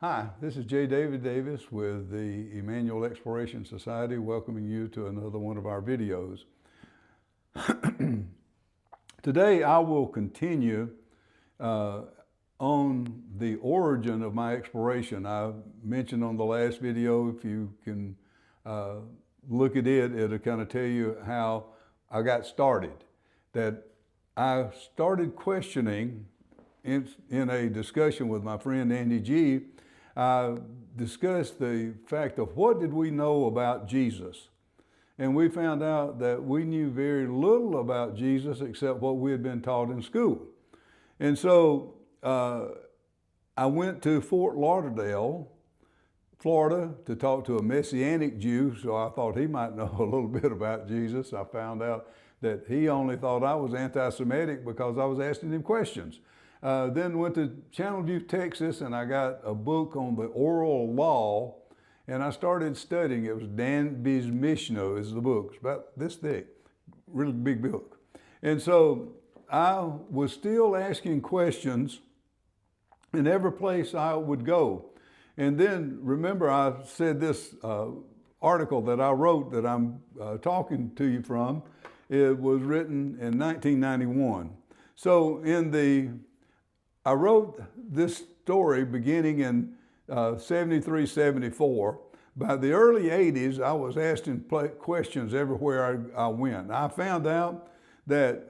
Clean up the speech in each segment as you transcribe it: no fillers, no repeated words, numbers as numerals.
Hi, this is J. David Davis with the Emmanuel Exploration Society, welcoming you to another one of our videos. Today I will continue on the origin of my exploration. I mentioned on the last video, if you can look at it, it'll kind of tell you how I got started. That I started questioning in a discussion with my friend Andy G. I discussed the fact of what did we know about Jesus? And we found out that we knew very little about Jesus except what we had been taught in school. And so I went to Fort Lauderdale, Florida, to talk to a Messianic Jew, so I thought he might know a little bit about Jesus. I found out that he only thought I was anti-Semitic because I was asking him questions. Then went to Channelview, Texas, and I got a book on the oral law, and I started studying. It was Danby's Mishnah is the book. It's about this thick, really big book. And so I was still asking questions in every place I would go. And then remember I said this article that I wrote that I'm talking to you from, it was written in 1991. So I wrote this story beginning in 73, 74. By the early 80s, I was asking questions everywhere I went. I found out that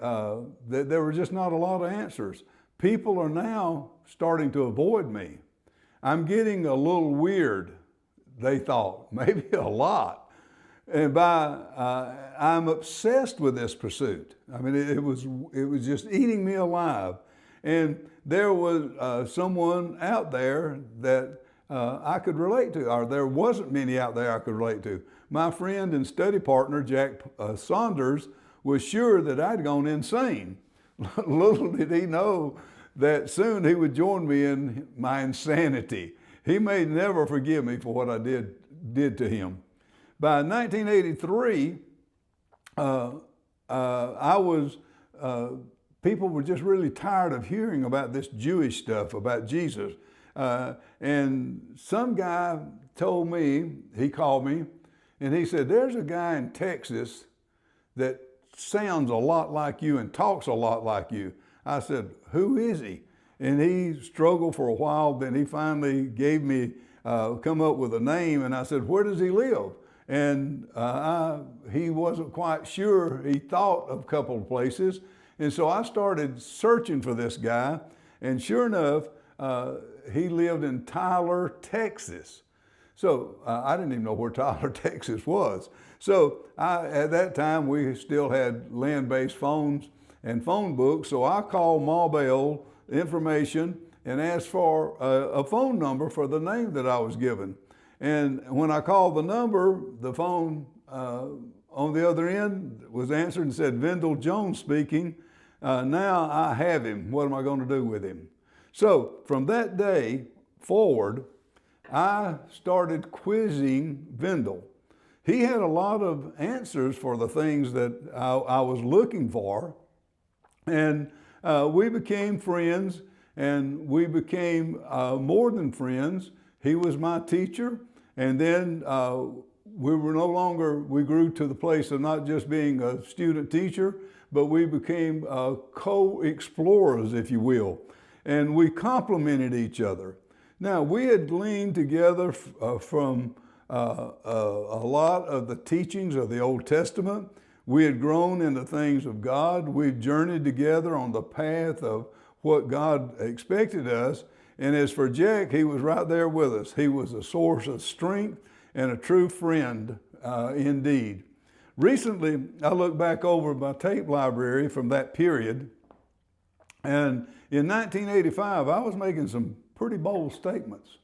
there were just not a lot of answers. People are now starting to avoid me. I'm getting a little weird, they thought, maybe a lot. And I'm obsessed with this pursuit. I mean, it was just eating me alive. And there was someone out there that I could relate to, or there wasn't many out there I could relate to. My friend and study partner, Jack Saunders, was sure that I'd gone insane. Little did he know that soon he would join me in my insanity. He may never forgive me for what I did to him. By 1983, people were just really tired of hearing about this Jewish stuff, about Jesus. And some guy told me, he called me, and he said, there's a guy in Texas that sounds a lot like you and talks a lot like you. I said, who is he? And he struggled for a while, then he finally gave me, come up with a name, and I said, where does he live? And he wasn't quite sure. He thought of a couple of places. And so I started searching for this guy, and sure enough, he lived in Tyler, Texas. So I didn't even know where Tyler, Texas was. So at that time, we still had land-based phones and phone books, so I called Ma Bell information and asked for a phone number for the name that I was given. And when I called the number, the phone on the other end was answered and said, Vendel Jones speaking. Now I have him. What am I going to do with him? So from that day forward, I started quizzing Vendel. He had a lot of answers for the things that I was looking for. And we became friends, and we became more than friends. He was my teacher. And then we grew to the place of not just being a student teacher, but we became co-explorers, if you will. And we complemented each other. Now, we had gleaned together from a lot of the teachings of the Old Testament. We had grown in the things of God. We'd journeyed together on the path of what God expected us. And as for Jack, he was right there with us. He was a source of strength and a true friend indeed. Recently, I looked back over my tape library from that period, and in 1985, I was making some pretty bold statements.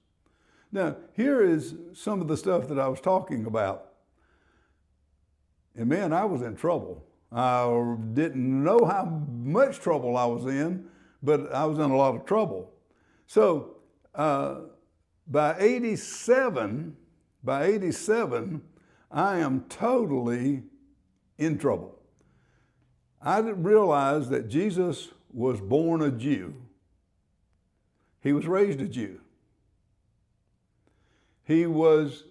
Now, here is some of the stuff that I was talking about. And man, I was in trouble. I didn't know how much trouble I was in, but I was in a lot of trouble. So by 87, I am totally in trouble. I didn't realize that Jesus was born a Jew. He was raised a Jew. He was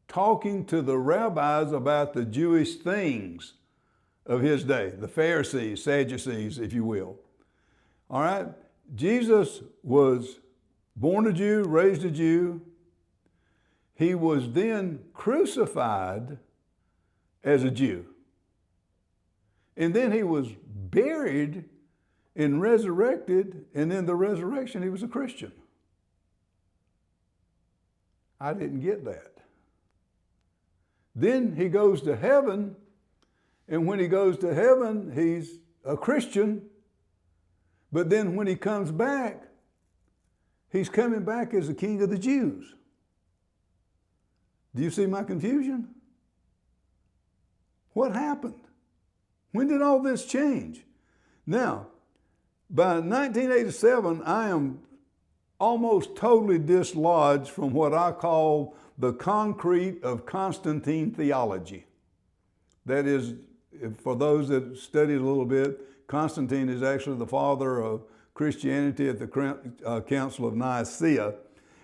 talking to the rabbis about the Jewish things of his day, the Pharisees, Sadducees, if you will. All right? Jesus was born a Jew, raised a Jew. He was then crucified as a Jew. And then he was buried and resurrected, and in the resurrection he was a Christian. I didn't get that. Then he goes to heaven, and when he goes to heaven, he's a Christian. But then when he comes back, he's coming back as the King of the Jews. Do you see my confusion? What happened? When did all this change? Now, by 1987, I am almost totally dislodged from what I call the concrete of Constantine theology. That is, for those that studied a little bit, Constantine is actually the father of Christianity at the Council of Nicaea.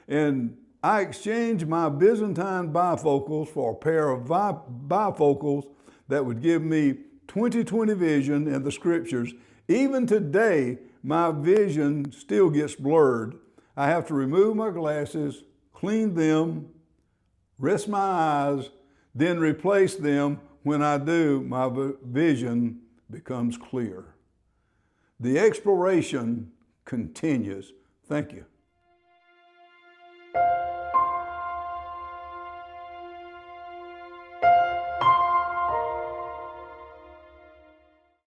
And I exchanged my Byzantine bifocals for a pair of bifocals that would give me 20/20 vision in the scriptures. Even today, my vision still gets blurred. I have to remove my glasses, clean them, rest my eyes, then replace them. When I do, my vision becomes clear. The exploration continues. Thank you.